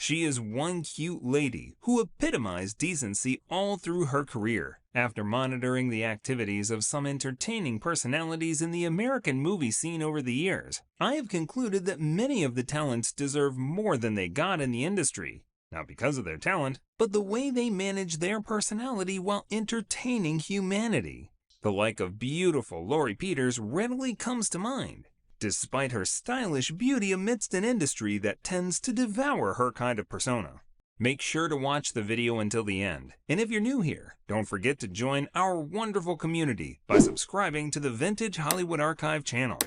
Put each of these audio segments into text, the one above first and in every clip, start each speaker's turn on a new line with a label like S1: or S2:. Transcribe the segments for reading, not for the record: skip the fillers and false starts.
S1: She is one cute lady who epitomized decency all through her career. After monitoring the activities of some entertaining personalities in the American movie scene over the years, I have concluded that many of the talents deserve more than they got in the industry. Not because of their talent, but the way they manage their personality while entertaining humanity. The like of beautiful Lauri Peters readily comes to mind, despite her stylish beauty amidst an industry that tends to devour her kind of persona. Make sure to watch the video until the end, and if you're new here, don't forget to join our wonderful community by subscribing to the Vintage Hollywood Archive channel.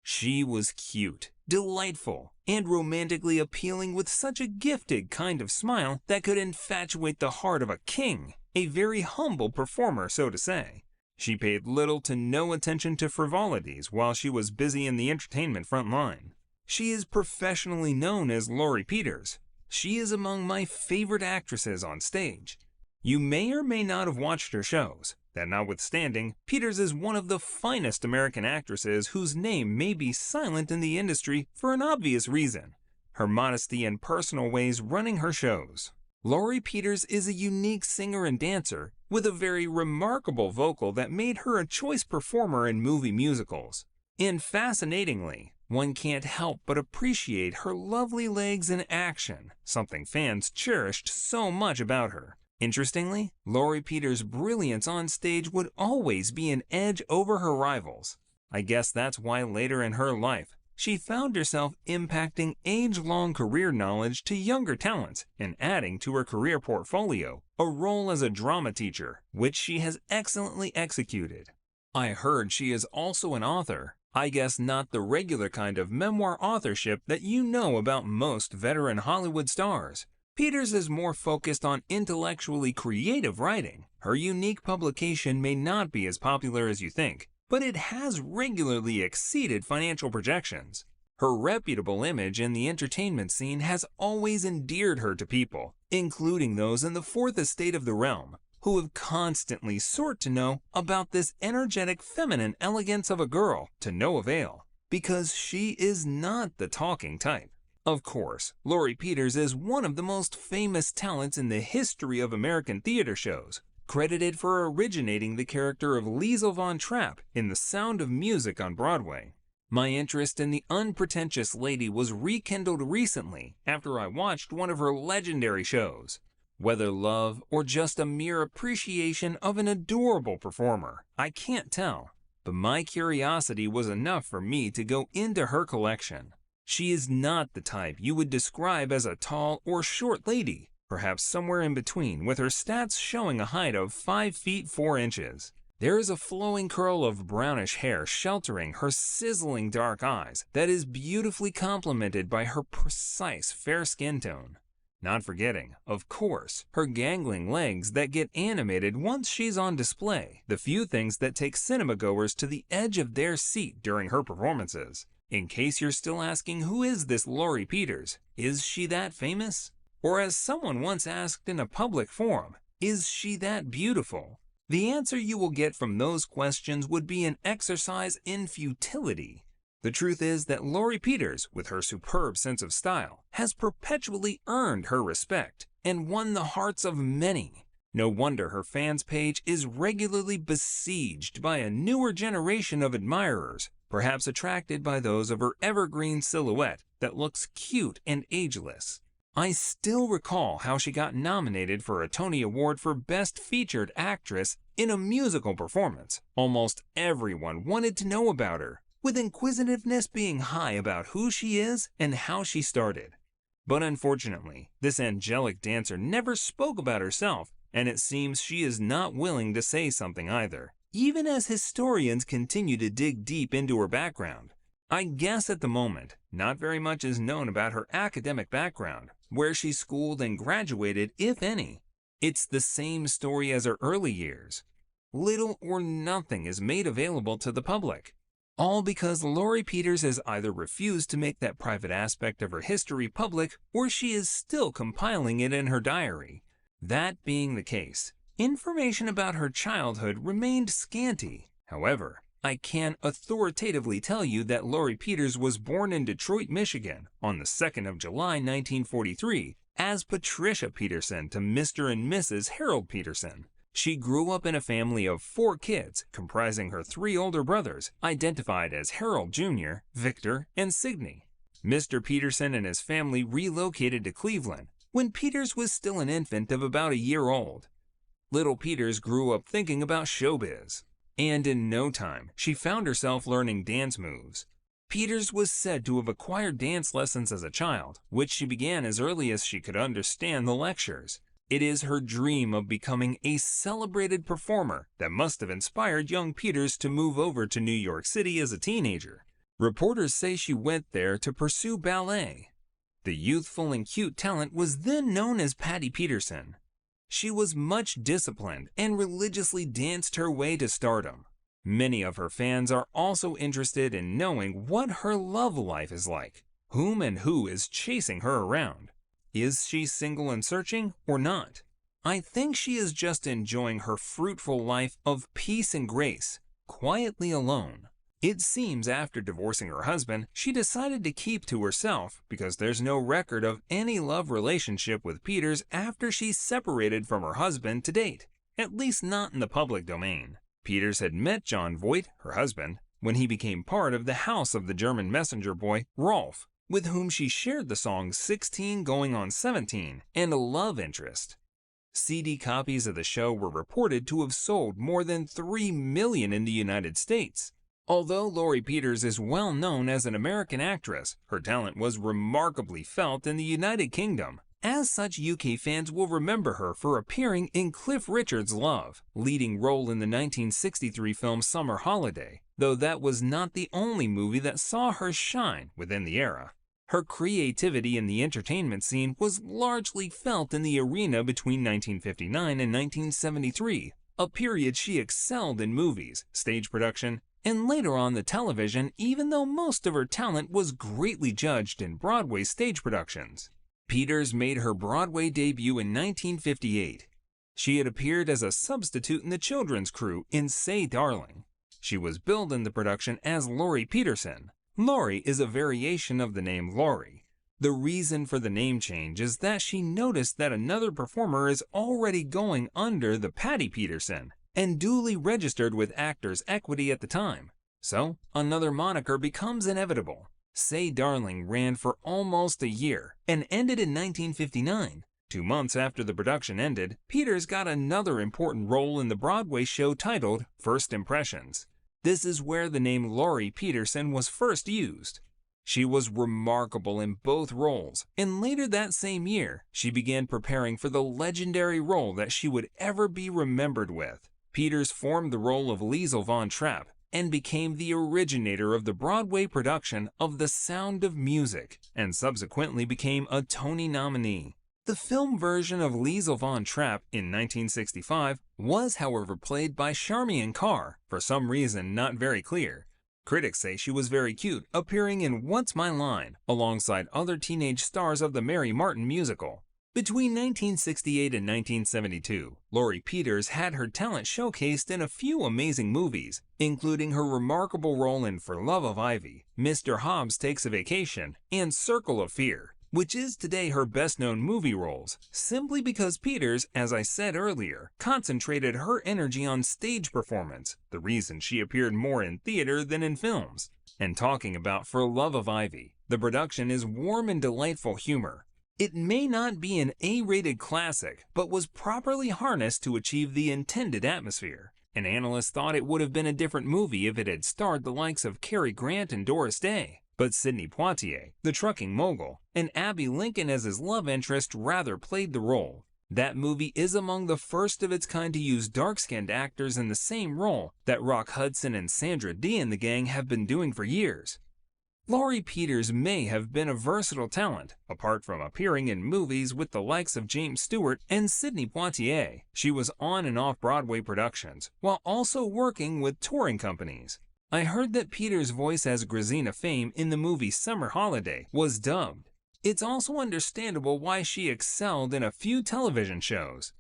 S1: She was cute, delightful, and romantically appealing with such a gifted kind of smile that could infatuate the heart of a king, a very humble performer, so to say. She paid little to no attention to frivolities while she was busy in the entertainment front line. She is professionally known as Lauri Peters. She is among my favorite actresses on stage. You may or may not have watched her shows. That notwithstanding, Peters is one of the finest American actresses whose name may be silent in the industry for an obvious reason: her modesty and personal ways running her shows. Lauri Peters is a unique singer and dancer with a very remarkable vocal that made her a choice performer in movie musicals. And fascinatingly, one can't help but appreciate her lovely legs in action, something fans cherished so much about her. Interestingly, Lauri Peters' brilliance on stage would always be an edge over her rivals. I guess that's why later in her life, she found herself impacting age-long career knowledge to younger talents and adding to her career portfolio a role as a drama teacher, which she has excellently executed. I heard she is also an author. I guess not the regular kind of memoir authorship that you know about most veteran Hollywood stars. Peters is more focused on intellectually creative writing. Her unique publication may not be as popular as you think, but it has regularly exceeded financial projections. Her reputable image in the entertainment scene has always endeared her to people, including those in the fourth estate of the realm, who have constantly sought to know about this energetic feminine elegance of a girl to no avail, because she is not the talking type. Of course, Lauri Peters is one of the most famous talents in the history of American theater shows, credited for originating the character of Liesl von Trapp in The Sound of Music on Broadway. My interest in the unpretentious lady was rekindled recently after I watched one of her legendary shows. Whether love or just a mere appreciation of an adorable performer, I can't tell, but my curiosity was enough for me to go into her collection. She is not the type you would describe as a tall or short lady, perhaps somewhere in between, with her stats showing a height of 5 feet 4 inches. There is a flowing curl of brownish hair sheltering her sizzling dark eyes that is beautifully complemented by her precise fair skin tone. Not forgetting, of course, her gangling legs that get animated once she's on display, the few things that take cinema goers to the edge of their seat during her performances. In case you're still asking, who is this Lauri Peters? Is she that famous? Or as someone once asked in a public forum, is she that beautiful? The answer you will get from those questions would be an exercise in futility. The truth is that Lauri Peters, with her superb sense of style, has perpetually earned her respect and won the hearts of many. No wonder her fans page is regularly besieged by a newer generation of admirers, perhaps attracted by those of her evergreen silhouette that looks cute and ageless. I still recall how she got nominated for a Tony Award for Best Featured Actress in a musical performance. Almost everyone wanted to know about her, with inquisitiveness being high about who she is and how she started. But unfortunately, this angelic dancer never spoke about herself, and it seems she is not willing to say something either, even as historians continue to dig deep into her background. I guess at the moment, not very much is known about her academic background, where she schooled and graduated, if any. It's the same story as her early years. Little or nothing is made available to the public, all because Lauri Peters has either refused to make that private aspect of her history public, or she is still compiling it in her diary. That being the case, information about her childhood remained scanty. However, I can authoritatively tell you that Lauri Peters was born in Detroit, Michigan on the 2nd of July, 1943, as Patricia Peterson to Mr. and Mrs. Harold Peterson. She grew up in a family of 4 kids, comprising her 3 older brothers, identified as Harold Jr., Victor, and Sidney. Mr. Peterson and his family relocated to Cleveland when Peters was still an infant of about a year old. Little Peters grew up thinking about showbiz, and in no time, she found herself learning dance moves. Peters was said to have acquired dance lessons as a child, which she began as early as she could understand the lectures. It is her dream of becoming a celebrated performer that must have inspired young Peters to move over to New York City as a teenager. Reporters say she went there to pursue ballet. The youthful and cute talent was then known as Patty Peterson. She was much disciplined and religiously danced her way to stardom. Many of her fans are also interested in knowing what her love life is like. Whom and who is chasing her around? Is she single and searching or not? I think she is just enjoying her fruitful life of peace and grace, quietly alone. It seems after divorcing her husband, she decided to keep to herself because there's no record of any love relationship with Peters after she separated from her husband to date, at least not in the public domain. Peters had met John Voight, her husband, when he became part of the house of the German messenger boy, Rolf, with whom she shared the songs 16 Going on 17 and a love interest. CD copies of the show were reported to have sold more than 3 million in the United States. Although Lauri Peters is well known as an American actress, her talent was remarkably felt in the United Kingdom. As such, UK fans will remember her for appearing in Cliff Richard's Love, leading role in the 1963 film Summer Holiday, though that was not the only movie that saw her shine within the era. Her creativity in the entertainment scene was largely felt in the arena between 1959 and 1973, a period she excelled in movies, stage production, and later on the television, even though most of her talent was greatly judged in Broadway stage productions. Peters made her Broadway debut in 1958. She had appeared as a substitute in the children's crew in Say Darling. She was billed in the production as Lauri Peterson. Lauri is a variation of the name Lauri. The reason for the name change is that she noticed that another performer is already going under the Patty Peterson and duly registered with Actors Equity at the time. So, another moniker becomes inevitable. Say Darling ran for almost a year and ended in 1959. 2 months after the production ended, Peters got another important role in the Broadway show titled First Impressions. This is where the name Lauri Peterson was first used. She was remarkable in both roles, and later that same year, she began preparing for the legendary role that she would ever be remembered with. Peters formed the role of Liesl von Trapp and became the originator of the Broadway production of The Sound of Music, and subsequently became a Tony nominee. The film version of Liesl von Trapp in 1965 was, however, played by Charmian Carr, for some reason not very clear. Critics say she was very cute, appearing in What's My Line, alongside other teenage stars of the Mary Martin musical. Between 1968 and 1972, Lauri Peters had her talent showcased in a few amazing movies, including her remarkable role in For Love of Ivy, Mr. Hobbs Takes a Vacation, and Circle of Fear, which is today her best-known movie roles, simply because Peters, as I said earlier, concentrated her energy on stage performance, the reason she appeared more in theater than in films. And talking about For Love of Ivy, the production is warm and delightful humor. It may not be an A-rated classic, but was properly harnessed to achieve the intended atmosphere. An analyst thought it would have been a different movie if it had starred the likes of Cary Grant and Doris Day, but Sidney Poitier, the trucking mogul, and Abby Lincoln as his love interest rather played the role. That movie is among the first of its kind to use dark-skinned actors in the same role that Rock Hudson and Sandra Dee and the gang have been doing for years. Lauri Peters may have been a versatile talent. Apart from appearing in movies with the likes of James Stewart and Sidney Poitier, she was on and off Broadway productions, while also working with touring companies. I heard that Peters' voice as Grazina Fame in the movie Summer Holiday was dubbed. It's also understandable why she excelled in a few television shows.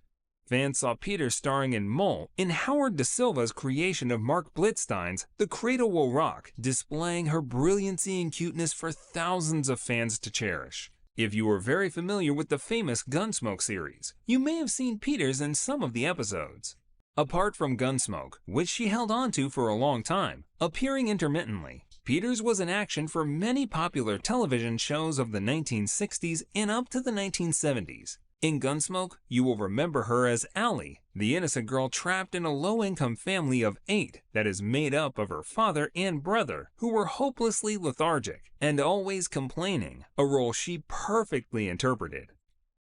S1: Fans saw Peters starring in Mole in Howard Da Silva's creation of Mark Blitzstein's The Cradle Will Rock, displaying her brilliancy and cuteness for thousands of fans to cherish. If you are very familiar with the famous Gunsmoke series, you may have seen Peters in some of the episodes. Apart from Gunsmoke, which she held on to for a long time, appearing intermittently, Peters was in action for many popular television shows of the 1960s and up to the 1970s. In Gunsmoke, you will remember her as Allie, the innocent girl trapped in a low-income family of 8 that is made up of her father and brother, who were hopelessly lethargic and always complaining, a role she perfectly interpreted.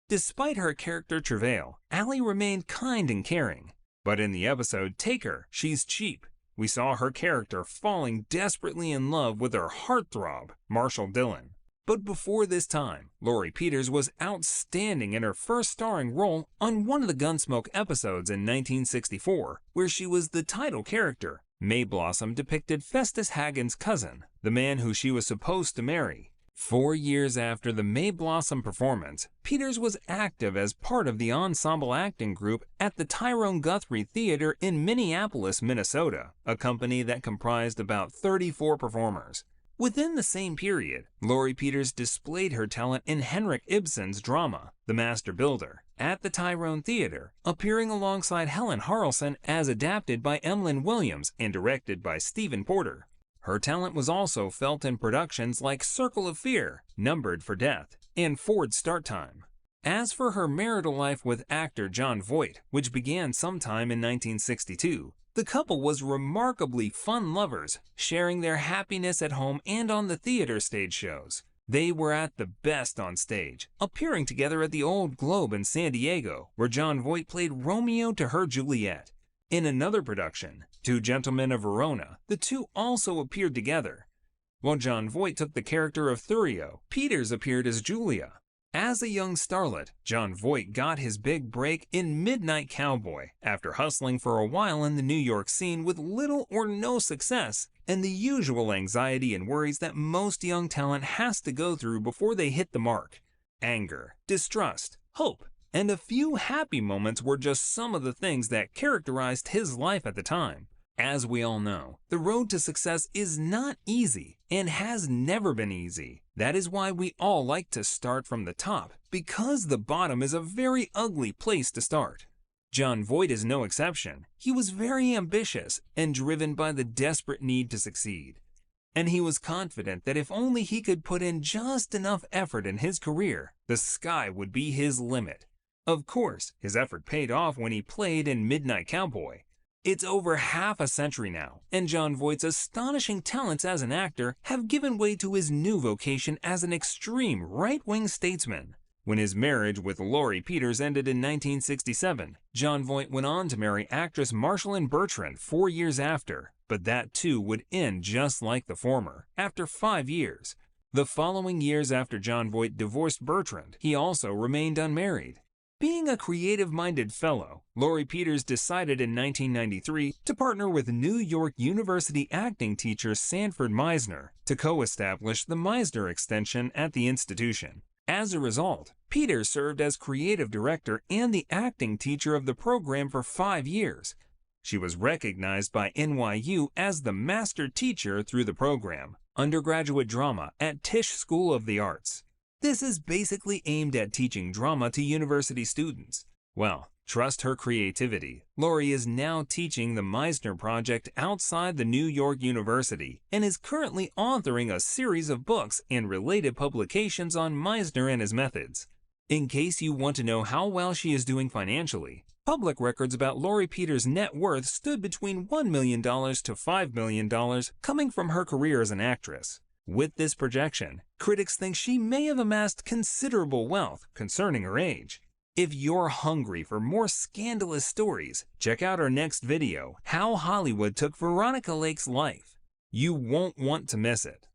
S1: Despite her character travail, Allie remained kind and caring. But in the episode Take Her, She's Cheap, we saw her character falling desperately in love with her heartthrob, Marshall Dillon. But before this time, Lauri Peters was outstanding in her first starring role on one of the Gunsmoke episodes in 1964, where she was the title character. May Blossom depicted Festus Hagen's cousin, the man who she was supposed to marry. 4 years after the May Blossom performance, Peters was active as part of the ensemble acting group at the Tyrone Guthrie Theater in Minneapolis, Minnesota, a company that comprised about 34 performers. Within the same period, Lauri Peters displayed her talent in Henrik Ibsen's drama, The Master Builder, at the Tyrone Theater, appearing alongside Helen Harrelson as adapted by Emlyn Williams and directed by Stephen Porter. Her talent was also felt in productions like Circle of Fear, Numbered for Death, and Ford Start Time. As for her marital life with actor Jon Voight, which began sometime in 1962, the couple was remarkably fun lovers, sharing their happiness at home and on the theater stage shows. They were at the best on stage, appearing together at the Old Globe in San Diego, where Jon Voight played Romeo to her Juliet. In another production, Two Gentlemen of Verona, the two also appeared together. While Jon Voight took the character of Thurio, Peters appeared as Julia. As a young starlet, Jon Voight got his big break in Midnight Cowboy after hustling for a while in the New York scene with little or no success and the usual anxiety and worries that most young talent has to go through before they hit the mark. Anger, distrust, hope, and a few happy moments were just some of the things that characterized his life at the time. As we all know, the road to success is not easy and has never been easy. That is why we all like to start from the top, because the bottom is a very ugly place to start. Jon Voight is no exception. He was very ambitious and driven by the desperate need to succeed. And he was confident that if only he could put in just enough effort in his career, the sky would be his limit. Of course, his effort paid off when he played in Midnight Cowboy. It's over half a century now, and Jon Voight's astonishing talents as an actor have given way to his new vocation as an extreme right-wing statesman. When his marriage with Lauri Peters ended in 1967, Jon Voight went on to marry actress Marshall Bertrand 4 years after, but that too would end just like the former, after 5 years. The following years after Jon Voight divorced Bertrand, he also remained unmarried. Being a creative-minded fellow, Lauri Peters decided in 1993 to partner with New York University acting teacher Sanford Meisner to co-establish the Meisner Extension at the institution. As a result, Peters served as creative director and the acting teacher of the program for 5 years. She was recognized by NYU as the master teacher through the program, undergraduate drama at Tisch School of the Arts. This is basically aimed at teaching drama to university students. Well, trust her creativity. Lauri is now teaching the Meisner Project outside the New York University and is currently authoring a series of books and related publications on Meisner and his methods. In case you want to know how well she is doing financially, public records about Lauri Peters' net worth stood between $1 million to $5 million coming from her career as an actress. With this projection, critics think she may have amassed considerable wealth concerning her age. If you're hungry for more scandalous stories, check out our next video, How Hollywood Took Veronica Lake's Life. You won't want to miss it.